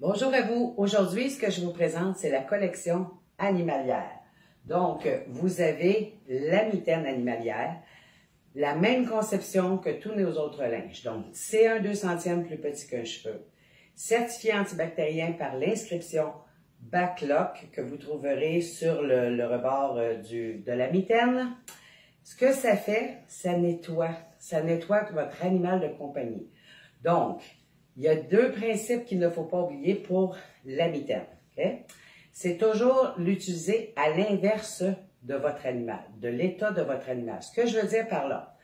Bonjour à vous. Aujourd'hui, ce que je vous présente, c'est la collection animalière. Donc, vous avez la mitaine animalière, la même conception que tous nos autres linges. Donc, c'est un 2/100e plus petit qu'un cheveu, certifié antibactérien par l'inscription Backlock que vous trouverez sur le rebord de la mitaine. Ce que ça fait, ça nettoie votre animal de compagnie. Donc, il y a deux principes qu'il ne faut pas oublier pour la mitaine. Okay? C'est toujours l'utiliser à l'inverse de votre animal, de l'état de votre animal. Ce que je veux dire par là,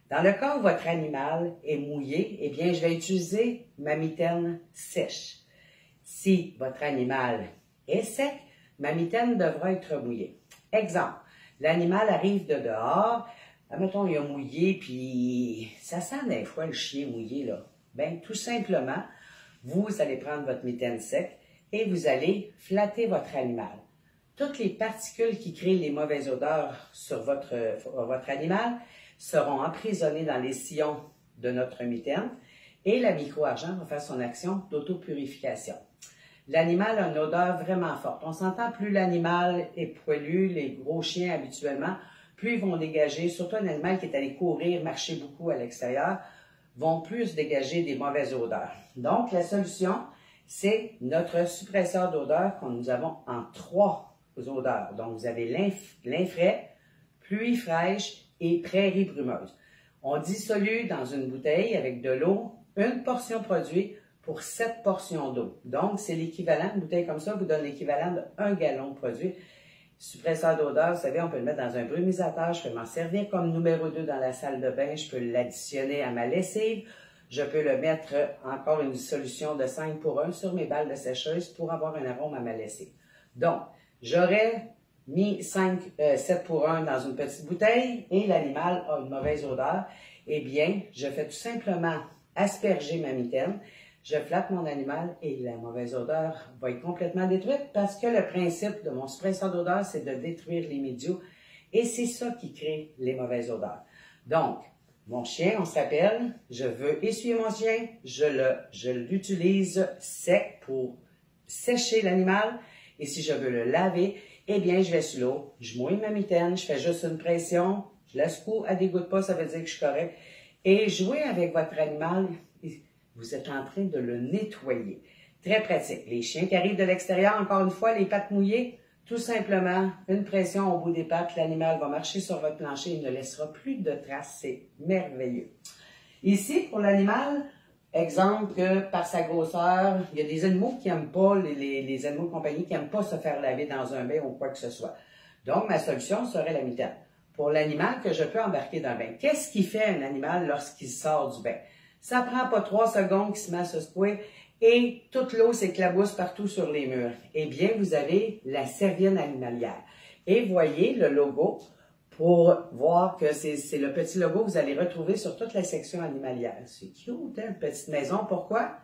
dans le cas où votre animal est mouillé, eh bien, je vais utiliser ma mitaine sèche. Si votre animal est sec, ma mitaine devra être mouillée. Exemple, l'animal arrive de dehors, admettons, il a mouillé, puis ça sent des fois le chien mouillé, là. Bien, tout simplement, vous allez prendre votre mitaine sec et vous allez flatter votre animal. Toutes les particules qui créent les mauvaises odeurs sur votre animal seront emprisonnées dans les sillons de notre mitaine et la micro-argent va faire son action d'autopurification. L'animal a une odeur vraiment forte. On s'entend, plus l'animal est poilu, les gros chiens habituellement, plus ils vont dégager, surtout un animal qui est allé courir, marcher beaucoup à l'extérieur, vont plus dégager des mauvaises odeurs. Donc, la solution, c'est notre suppresseur d'odeur que nous avons en 3 odeurs. Donc, vous avez lin frais, pluie fraîche et prairie brumeuse. On dissolue dans une bouteille avec de l'eau, une portion produit pour 7 portions d'eau. Donc, c'est l'équivalent, une bouteille comme ça vous donne l'équivalent de 1 gallon de produit. Suppresseur d'odeur, vous savez, on peut le mettre dans un brumisateur, je peux m'en servir comme numéro 2 dans la salle de bain, je peux l'additionner à ma lessive, je peux le mettre encore une solution de 5 pour 1 sur mes balles de sécheuse pour avoir un arôme à ma lessive. Donc, j'aurais mis 7 pour 1 dans une petite bouteille et l'animal a une mauvaise odeur. Eh bien, je fais tout simplement asperger ma mitaine, je flatte mon animal et la mauvaise odeur va être complètement détruite parce que le principe de mon suppresseur d'odeur, c'est de détruire les médiaux et c'est ça qui crée les mauvaises odeurs. Donc, mon chien, on se rappelle, je veux essuyer mon chien, je l'utilise sec pour sécher l'animal et si je veux le laver, eh bien, je vais sur l'eau, je mouille ma mitaine, je fais juste une pression, je la secoue, elle dégoûte pas, ça veut dire que je suis correct. Et jouer avec votre animal, vous êtes en train de le nettoyer. Très pratique. Les chiens qui arrivent de l'extérieur, encore une fois, les pattes mouillées, tout simplement, une pression au bout des pattes, l'animal va marcher sur votre plancher, il ne laissera plus de traces. C'est merveilleux. Ici, pour l'animal, exemple que par sa grosseur, il y a des animaux qui n'aiment pas, les animaux de compagnie qui n'aiment pas se faire laver dans un bain ou quoi que ce soit. Donc, ma solution serait la mitaine. Pour l'animal que je peux embarquer dans le bain, qu'est-ce qui fait un animal lorsqu'il sort du bain? Ça prend pas 3 secondes qu'il se met à se secouer et toute l'eau s'éclabousse partout sur les murs. Eh bien, vous avez la serviette animalière. Et voyez le logo pour voir que c'est le petit logo que vous allez retrouver sur toute la section animalière. C'est cute, hein? Petite maison. Pourquoi?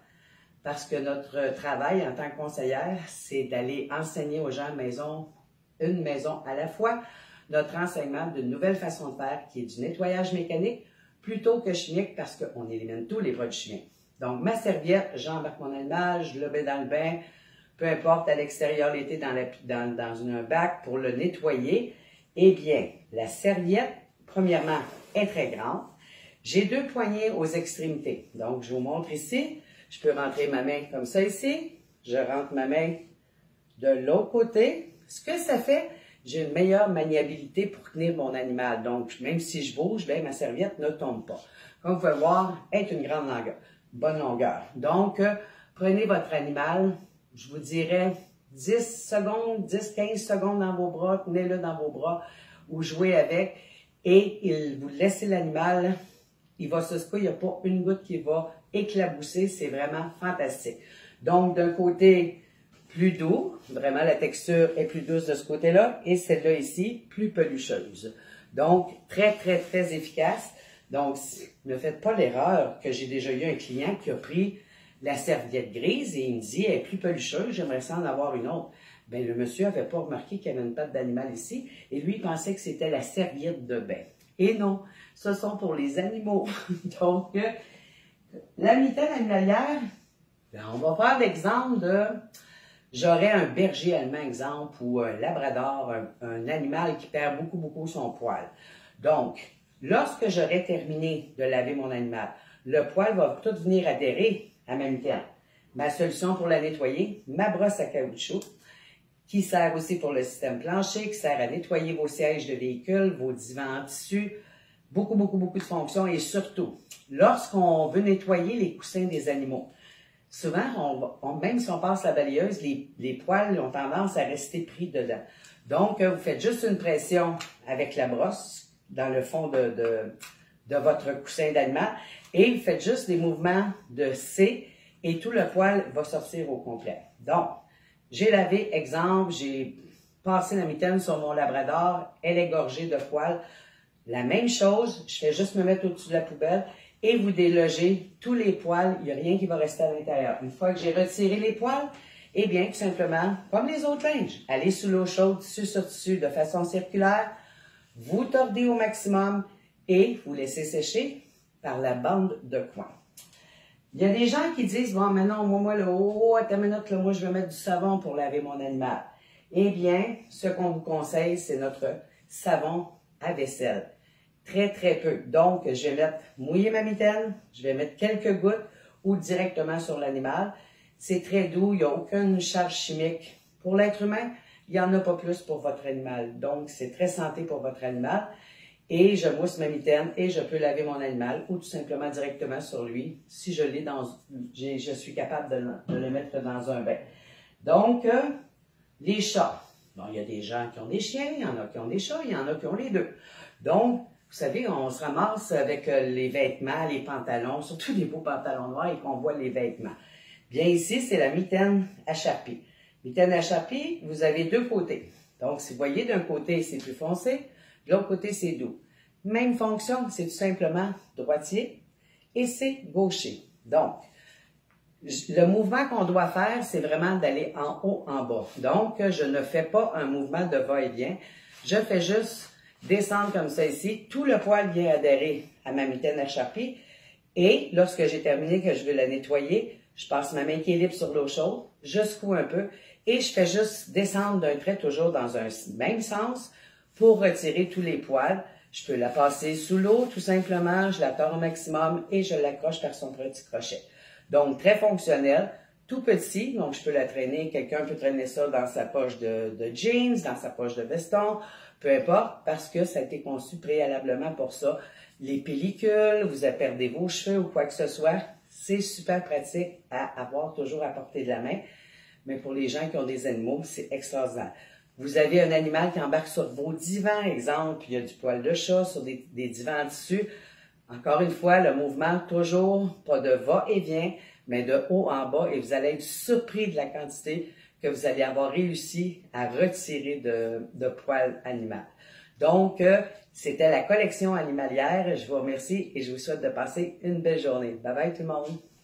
Parce que notre travail en tant que conseillère, c'est d'aller enseigner aux gens une maison à la fois. Notre enseignement d'une nouvelle façon de faire qui est du nettoyage mécanique, plutôt que chimique parce qu'on élimine tous les produits chimiques. Donc, ma serviette, j'embarque mon animal, je le mets dans le bain, peu importe à l'extérieur l'été dans un bac pour le nettoyer. Eh bien, la serviette, premièrement, est très grande. J'ai 2 poignées aux extrémités. Donc, je vous montre ici. Je peux rentrer ma main comme ça ici. Je rentre ma main de l'autre côté. Ce que ça fait, j'ai une meilleure maniabilité pour tenir mon animal. Donc, même si je bouge, bien, ma serviette ne tombe pas. Comme vous pouvez voir, elle est une grande longueur, bonne longueur. Donc, prenez votre animal, je vous dirais 10 secondes, 10-15 secondes dans vos bras, tenez-le dans vos bras ou jouez avec et vous laissez l'animal, il va se secouer, il n'y a pas une goutte qui va éclabousser, c'est vraiment fantastique. Donc, d'un côté, plus doux, vraiment la texture est plus douce de ce côté-là, et celle-là ici, plus pelucheuse. Donc, très, très, très efficace. Donc, ne faites pas l'erreur que j'ai déjà eu un client qui a pris la serviette grise et il me dit, elle est plus pelucheuse, j'aimerais ça en avoir une autre. Bien, le monsieur n'avait pas remarqué qu'il y avait une patte d'animal ici, et lui, il pensait que c'était la serviette de bain. Et non, ce sont pour les animaux. Donc, la mitaine animalière, Bien, on va faire l'exemple j'aurais un berger allemand, exemple, ou un labrador, un animal qui perd beaucoup son poil. Donc, lorsque j'aurai terminé de laver mon animal, le poil va tout venir adhérer à ma mitaine. Ma solution pour la nettoyer, ma brosse à caoutchouc, qui sert aussi pour le système plancher, qui sert à nettoyer vos sièges de véhicule, vos divans en tissu, beaucoup de fonctions. Et surtout, lorsqu'on veut nettoyer les coussins des animaux, souvent, même si on passe la balayeuse, les poils ont tendance à rester pris dedans. Donc, vous faites juste une pression avec la brosse dans le fond de votre coussin d'animal et vous faites juste des mouvements de C et tout le poil va sortir au complet. Donc, j'ai lavé, exemple, j'ai passé la mitaine sur mon labrador, elle est gorgée de poils. La même chose, je fais juste me mettre au-dessus de la poubelle et vous délogez tous les poils, il n'y a rien qui va rester à l'intérieur. Une fois que j'ai retiré les poils, eh bien, tout simplement, comme les autres linges, allez sous l'eau chaude, tissu sur tissu, de façon circulaire, vous tordez au maximum et vous laissez sécher par la bande de coin. Il y a des gens qui disent, bon, maintenant, moi, là, attends une minute, là, moi, je vais mettre du savon pour laver mon animal. Eh bien, ce qu'on vous conseille, c'est notre savon à vaisselle. Très peu. Donc, je vais mouiller ma mitaine, je vais mettre quelques gouttes ou directement sur l'animal. C'est très doux, il n'y a aucune charge chimique. Pour l'être humain, il n'y en a pas plus pour votre animal. Donc, c'est très santé pour votre animal. Et je mousse ma mitaine et je peux laver mon animal ou tout simplement directement sur lui si je suis capable de le mettre dans un bain. Donc, les chats. Bon, il y a des gens qui ont des chiens, il y en a qui ont des chats, il y en a qui ont les deux. Donc, vous savez, on se ramasse avec les vêtements, les pantalons, surtout les beaux pantalons noirs et qu'on voit les vêtements. Bien ici, c'est la mitaine à charpie. Mitaine à charpie, vous avez deux côtés. Donc, si vous voyez, d'un côté, c'est plus foncé, de l'autre côté, c'est doux. Même fonction, c'est tout simplement droitier et c'est gaucher. Donc, le mouvement qu'on doit faire, c'est vraiment d'aller en haut, en bas. Donc, je ne fais pas un mouvement de va-et-vient. Je fais juste descendre comme ça ici. Tout le poil vient adhérer à ma mitaine à charpie. Et lorsque j'ai terminé, que je veux la nettoyer, je passe ma main qui est libre sur l'eau chaude, je secoue un peu et je fais juste descendre d'un trait toujours dans un même sens pour retirer tous les poils. Je peux la passer sous l'eau tout simplement, je la tords au maximum et je l'accroche par son petit crochet. Donc, très fonctionnel, tout petit, donc je peux la traîner, quelqu'un peut traîner ça dans sa poche de jeans, dans sa poche de veston, peu importe, parce que ça a été conçu préalablement pour ça. Les pellicules, vous perdez vos cheveux ou quoi que ce soit, c'est super pratique à avoir toujours à portée de la main. Mais pour les gens qui ont des animaux, c'est extraordinaire. Vous avez un animal qui embarque sur vos divans, exemple, il y a du poil de chat sur des divans en tissu. Encore une fois, le mouvement, toujours pas de va-et-vient, mais de haut en bas, et vous allez être surpris de la quantité que vous allez avoir réussi à retirer de poils animal. Donc, c'était la collection animalière. Je vous remercie et je vous souhaite de passer une belle journée. Bye bye tout le monde!